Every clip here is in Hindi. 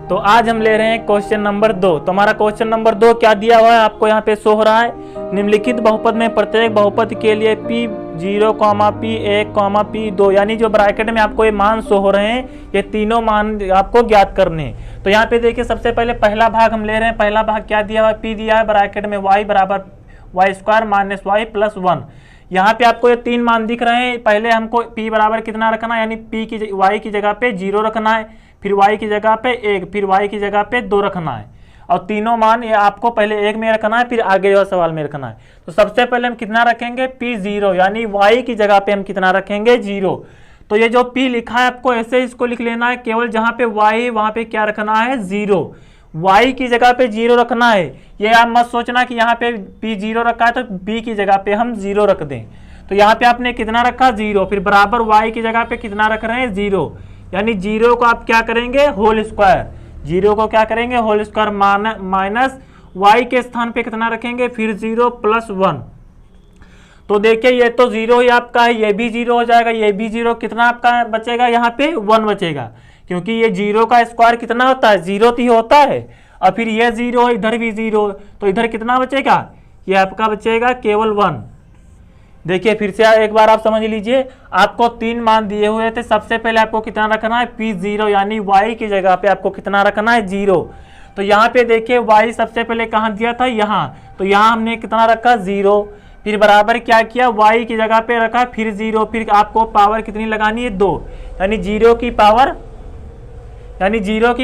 तो आज हम ले रहे हैं क्वेश्चन नंबर 2। तो हमारा क्वेश्चन नंबर 2 क्या दिया हुआ है आपको यहाँ पे शो हो रहा है। निम्नलिखित बहुपद में प्रत्येक बहुपद के लिए P0, P1, P2 यानी जो ब्रैकेट में आपको ये मान शो हो रहे हैं, ये तीनों मान आपको ज्ञात करने हैं। तो यहाँ पे देखिए सबसे पहले पहला भाग हम ले रहे हैं। पहला भाग क्या दिया हुआ है, P दिया है ब्रैकेट में y बराबर y² - y + 1। यहाँ पे आपको ये तीन मान दिख रहे हैं। पहले हमको P बराबर कितना रखना है, यानी P की y की जगह पे 0 रखना है, फिर y की जगह पे 1, फिर y की जगह पे 2 रखना है। और तीनों मान ये आपको पहले 1 में रखना है, फिर आगे वाला सवाल में रखना है। तो सबसे पहले हम कितना रखेंगे, P0 यानी y की जगह पे हम कितना रखेंगे, 0। तो ये जो P लिखा है आपको ऐसे इसको लिख लेना है, केवल जहाँ पे y वहाँ पे क्या रखना है, 0। y की जगह पे 0 रखना है। ये आप मत सोचना कि यहाँ पे P0 रखा है तो B की जगह पे हम 0 रख दें। तो यहाँ पे आपने कितना रखा, 0, फिर बराबर y की जगह पे कितना रख रहे हैं, 0, यानी 0 को आप क्या करेंगे, होल स्क्वायर। 0 को क्या करेंगे, होल स्क्वायर माइनस y के स्थान पे कितना रखेंगे, फिर 0 + 1। तो देखिए ये तो 0 ही आपका है, ये भी 0 हो जाएगा, ये भी 0, कितना आपका बचेगा, यहाँ पे 1 बचेगा, क्योंकि ये 0 का स्क्वायर कितना होता है, 0 ही होता है। और फिर ये 0, इधर भी 0, तो इधर कितना बचेगा, ये आपका बचेगा केवल 1। देखिए फिर से एक बार आप समझ लीजिए, आपको तीन मान दिए हुए थे। सबसे पहले आपको कितना रखना है, P0 यानी y की जगह पे आपको कितना रखना है, 0। तो यहाँ पे देखिए y सबसे पहले कहाँ दिया था, यहाँ। तो यहाँ हमने कितना रखा, 0, फिर बराबर क्या किया, y की जगह पे रखा, फिर 0, फिर आपको पावर कितनी लगानी है, 2, यानी 0 की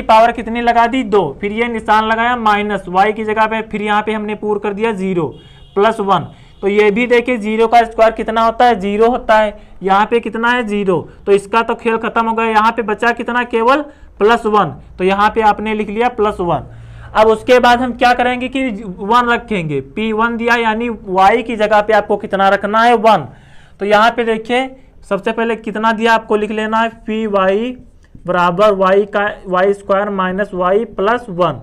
पावर कितनी लगा दी, 2। फिर ये निशान लगाया माइनस y की जगह पे, फिर यहाँ पे हमने पूर्ण कर दिया 0 + 1। तो ये भी देखिए 0 का स्क्वायर कितना होता है, 0 होता है। यहाँ पे कितना है, 0, तो इसका तो खेल खत्म हो गया। यहाँ पे बचा कितना, केवल +1, तो यहाँ पे आपने लिख लिया +1। अब उसके बाद हम क्या करेंगे कि 1 रखेंगे। P1 दिया यानी y की जगह पे आपको कितना रखना है, 1। तो यहाँ पे देखिए सबसे पहले कितना दिया आपको लिख लेना है, Py बराबर y² - y + 1।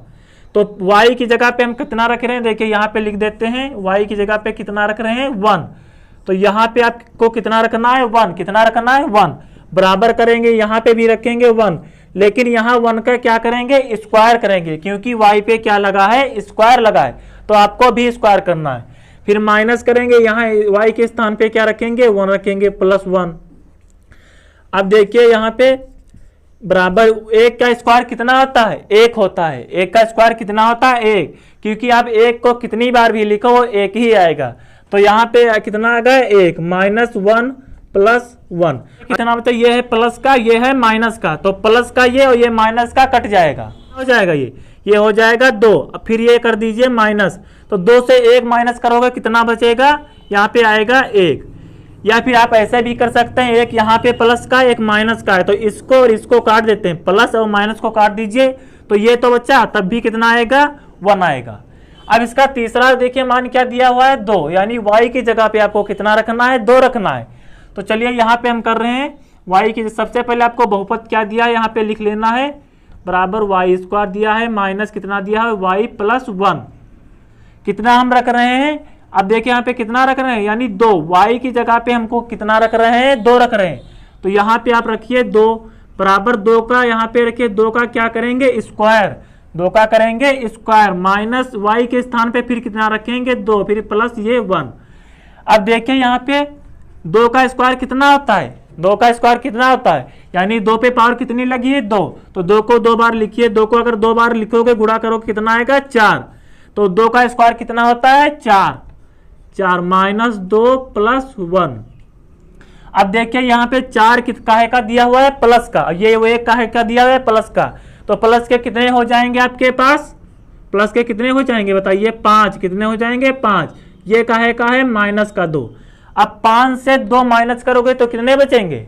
तो y की जगह पे हम कितना रख रहे हैं, देखिए यहाँ पे लिख देते हैं, y की जगह पे कितना रख रहे हैं, 1। तो यहाँ पे आपको कितना रखना है, 1, कितना रखना है, 1। बराबर करेंगे, यहाँ पे भी रखेंगे 1, लेकिन यहाँ 1 का क्या करेंगे, स्क्वायर करेंगे, क्योंकि y पे क्या लगा है, स्क्वायर लगा है, तो आपको भी स्क्वायर करना है। फिर माइनस करेंगे, यहाँ y के स्थान पे क्या रखेंगे, 1 रखेंगे, +1। अब देखिए यहाँ पे बराबर 1 का स्क्वायर कितना होता है, 1 होता है। 1 का स्क्वायर कितना होता है, 1, क्योंकि आप 1 को कितनी बार भी लिखो वो 1 ही आएगा। तो यहाँ पे कितना आ गया, 1 -1 + 1 कितना बचा, ये है प्लस का, ये है माइनस का। तो प्लस का ये और ये माइनस का कट जाएगा, हो जाएगा ये हो जाएगा 2। अब फिर ये कर दीजिए माइनस, तो 2 से 1 माइनस करोगे कितना बचेगा, यहाँ पे आएगा 1। या फिर आप ऐसे भी कर सकते हैं, एक यहाँ पे प्लस का, एक माइनस का है, तो इसको और इसको काट देते हैं, प्लस और माइनस को काट दीजिए, तो ये तो बच्चा तब भी कितना आएगा, 1 आएगा। अब इसका तीसरा देखिए मान क्या दिया हुआ है, 2, यानी y की जगह पे आपको कितना रखना है, 2 रखना है। तो चलिए यहाँ पे हम कर रहे हैं y की, सबसे पहले आपको बहुपद क्या दिया है, यहाँ पे लिख लेना है, बराबर y² दिया है माइनस कितना दिया है, y + 1। कितना हम रख रहे हैं, अब देखिए यहाँ पे कितना रख रहे हैं, यानी 2, y की जगह पे हमको कितना रख रहे हैं, 2 रख रहे हैं। तो यहाँ पे आप रखिए 2 बराबर 2 का, यहाँ पे रखिए 2 का क्या करेंगे, स्क्वायर, 2 का करेंगे स्क्वायर, माइनस y के स्थान पे फिर कितना रखेंगे, 2, फिर प्लस ये 1। अब देखिए यहाँ पे 2 का स्क्वायर कितना होता है, 2 का स्क्वायर कितना होता है, यानी 2 पे पावर कितनी लगी है, 2। तो 2 को 2 बार लिखिए, 2 को अगर 2 बार लिखोगे गुणा करोगे कितना आएगा, 4। तो 2 का स्क्वायर कितना होता है, 4 -2 + 1। अब देखिए यहाँ पे 4 काहे का दिया हुआ है, प्लस का, ये 1 काहे का दिया हुआ है, प्लस का। तो प्लस के कितने हो जाएंगे आपके पास, प्लस के कितने हो जाएंगे बताइए, 5, कितने हो जाएंगे, 5। ये काहे का है, माइनस का 2। अब 5 से 2 माइनस करोगे तो कितने बचेंगे,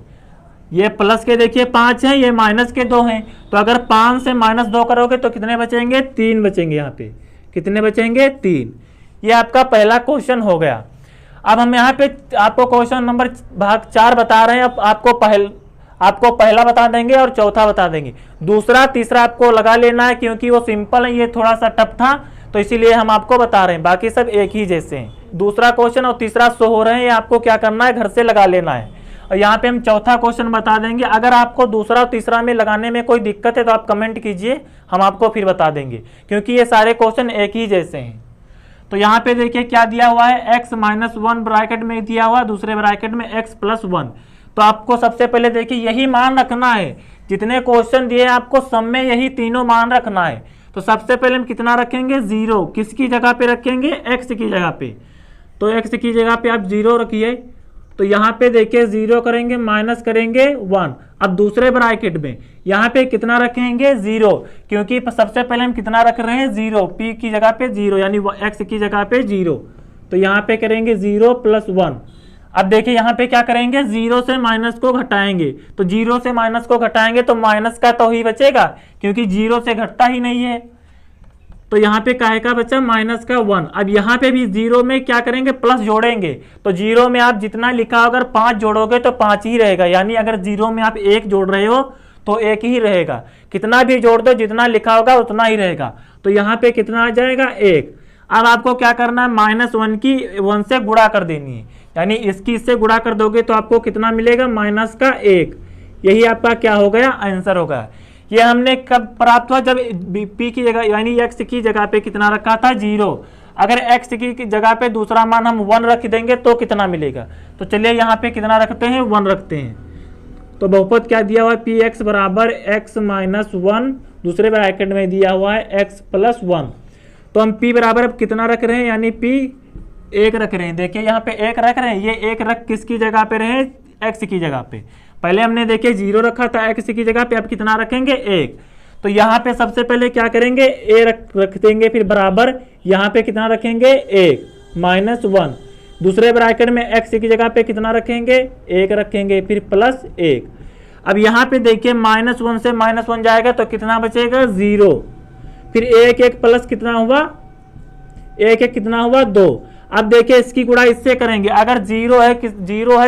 ये प्लस के देखिए 5 हैं, ये माइनस के 2 हैं। तो अगर 5 से -2 करोगे तो कितने बचेंगे, 3 बचेंगे। यहाँ पे कितने बचेंगे, 3। ये आपका पहला क्वेश्चन हो गया। अब हम यहाँ पे आपको क्वेश्चन नंबर भाग 4 बता रहे हैं। अब आपको पहला बता देंगे और चौथा बता देंगे, दूसरा तीसरा आपको लगा लेना है, क्योंकि वो सिंपल है, ये थोड़ा सा टफ था, तो इसीलिए हम आपको बता रहे हैं, बाकी सब एक ही जैसे हैं। दूसरा क्वेश्चन और तीसरा शो हो रहे हैं, ये आपको क्या करना है, घर से लगा लेना है। और यहाँ पे हम चौथा क्वेश्चन बता देंगे। अगर आपको दूसरा और तीसरा में लगाने में कोई दिक्कत है तो आप कमेंट कीजिए, हम आपको फिर बता देंगे, क्योंकि ये सारे क्वेश्चन एक ही जैसे हैं। तो यहाँ पे देखिए क्या दिया हुआ है, x माइनस 1 ब्रैकेट में दिया हुआ, दूसरे ब्रैकेट में x प्लस 1। तो आपको सबसे पहले देखिए यही मान रखना है, जितने क्वेश्चन दिए आपको सब में यही तीनों मान रखना है। तो सबसे पहले हम कितना रखेंगे, 0। किसकी जगह पे रखेंगे, x की जगह पे। तो x की जगह पे आप 0 रखिए। तो यहाँ पे देखिए 0 करेंगे, माइनस करेंगे 1। अब दूसरे ब्रैकेट में यहाँ पे कितना रखेंगे, 0, क्योंकि सबसे पहले हम कितना रख रहे हैं, 0। p की जगह पे 0 यानी x की जगह पे 0। तो यहाँ पे करेंगे 0 प्लस 1। अब देखिए यहाँ पे क्या करेंगे, 0 से माइनस को घटाएंगे। तो 0 से माइनस को घटाएंगे तो माइनस का तो ही बचेगा, क्योंकि 0 से घटता ही नहीं है। तो यहाँ पे काहे का बचा, माइनस का 1। अब यहाँ पे भी 0 में क्या करेंगे, प्लस जोड़ेंगे। तो 0 में आप जितना लिखा अगर 5 जोड़ोगे तो 5 ही रहेगा, यानी अगर 0 में आप 1 जोड़ रहे हो तो 1 ही रहेगा। कितना भी जोड़ दो, जितना लिखा होगा उतना ही रहेगा। तो यहाँ पे कितना आ जाएगा, 1। अब आपको क्या करना है, -1 की 1 से गुणा कर देनी है, यानी इसकी इससे गुणा कर दोगे तो आपको कितना मिलेगा, माइनस का 1। यही आपका क्या हो गया, आंसर होगा। ये हमने कब प्राप्त हुआ, जब p की जगह यानी x की जगह पे कितना रखा था, 0। अगर x की जगह पे दूसरा मान हम 1 रख देंगे तो कितना मिलेगा। तो चलिए यहाँ पे कितना रखते हैं, 1 रखते हैं। तो बहुपद क्या दिया हुआ है, px बराबर x माइनस 1, दूसरे ब्रैकेट में दिया हुआ है x प्लस 1। तो हम p बराबर अब कितना रख रहे हैं, यानी p 1 रख रहे हैं। देखिए यहाँ पे 1 रख रहे हैं, ये 1 रख किसकी जगह पे रहे, x की जगह पे। पहले हमने देखिए 0 रखा था x की जगह पे, अब कितना रखेंगे, 1। तो यहाँ पे सबसे पहले क्या करेंगे, a रख देंगे, फिर बराबर यहाँ पे कितना रखेंगे, 1 माइनस 1। दूसरे ब्रैकेट में x की जगह पे कितना रखेंगे, 1 रखेंगे, फिर प्लस 1। अब यहाँ पे देखिए -1 से -1 जाएगा तो कितना बचेगा, 0। फिर 1 प्लस कितना हुआ, 1 कितना हुआ, 2। अब देखिए इसकी गुणा इससे करेंगे। अगर 0 है,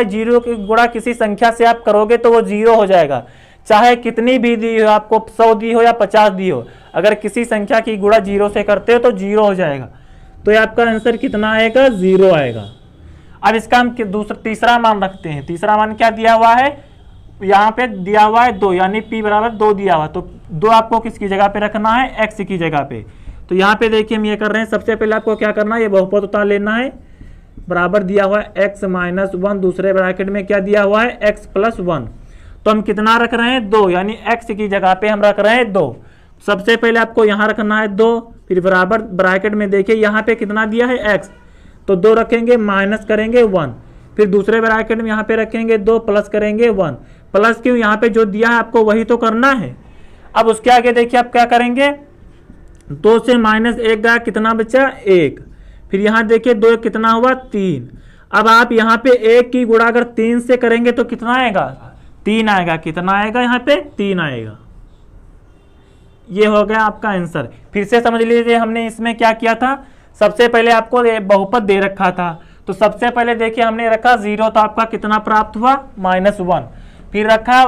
0 की गुणा किसी संख्या से आप करोगे तो वो 0 हो जाएगा, चाहे कितनी भी दी हो आपको, 100 दी हो या 50 दी हो। अगर किसी संख्या की गुणा 0 से करते हो तो 0 हो जाएगा। तो ये आपका आंसर कितना आएगा, 0 आएगा। अब इसका हम तीसरा मान रखते हैं। तीसरा मान क्या दिया हुआ है, यहाँ पे दिया हुआ है 2, यानी p बराबर 2 दिया हुआ। तो 2 आपको किसकी जगह पे रखना है, x की जगह पे। तो यहाँ पे देखिए हम ये कर रहे हैं, सबसे पहले आपको क्या करना है, ये बहुपद उतार लेना है। बराबर दिया हुआ है x माइनस 1, दूसरे ब्रैकेट में क्या दिया हुआ है, x प्लस 1। तो हम कितना रख रहे हैं, 2, यानी x की जगह पे हम रख रहे हैं 2। सबसे पहले आपको यहाँ रखना है 2, फिर बराबर ब्रैकेट में देखिए यहाँ पे कितना दिया है, x। तो 2 रखेंगे, माइनस करेंगे 1, फिर दूसरे ब्रैकेट में यहाँ पे रखेंगे 2, प्लस करेंगे 1। प्लस क्यों, यहाँ पे जो दिया है आपको वही तो करना है। अब उसके आगे देखिए आप क्या करेंगे, 2 से -1 गया, कितना बचा, 1। फिर यहाँ देखिए 2 कितना हुआ, 3। अब आप यहाँ पे 1 की गुणा अगर 3 से करेंगे तो कितना आएगा, 3 आएगा। कितना आएगा, यहाँ पे 3 आएगा। ये हो गया आपका आंसर। फिर से समझ लीजिए हमने इसमें क्या किया था, सबसे पहले आपको बहुपद दे रखा था। तो सबसे पहले देखिए हमने रखा 0, तो आपका कितना प्राप्त हुआ, -1। फिर रखा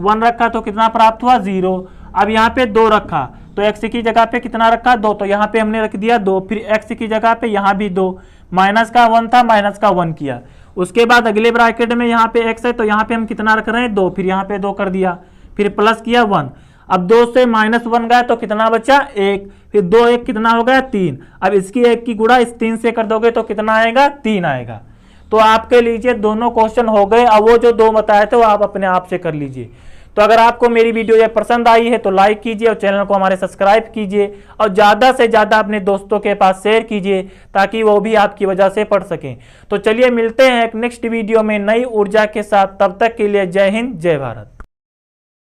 1 रखा तो कितना प्राप्त हुआ, 0। अब यहाँ पे 2 रखा तो x की जगह पे कितना रखा, 2, तो यहाँ पे हमने रख दिया 2। फिर x की जगह पे यहाँ भी 2, माइनस का 1 था, माइनस का 1 किया। उसके बाद अगले ब्रैकेट में यहाँ पे x है तो यहाँ पे हम कितना रख रहे हैं, 2। फिर यहाँ पे 2 कर दिया, फिर प्लस किया 1। अब 2 से -1 गया तो कितना बचा, 1। फिर 2 1 कितना हो गया, 3। अब इसकी 1 की गुणा इस 3 से कर दोगे तो कितना आएगा, 3 आएगा। तो आपके लीजिए दोनों क्वेश्चन हो गए। अब वो जो 2 बताए थे वो आप अपने आप से कर लीजिए। तो अगर आपको मेरी वीडियो ये पसंद आई है तो लाइक कीजिए और चैनल को हमारे सब्सक्राइब कीजिए और ज़्यादा से ज़्यादा अपने दोस्तों के पास शेयर कीजिए ताकि वो भी आपकी वजह से पढ़ सकें। तो चलिए मिलते हैं एक नेक्स्ट वीडियो में नई ऊर्जा के साथ। तब तक के लिए जय हिंद, जय भारत।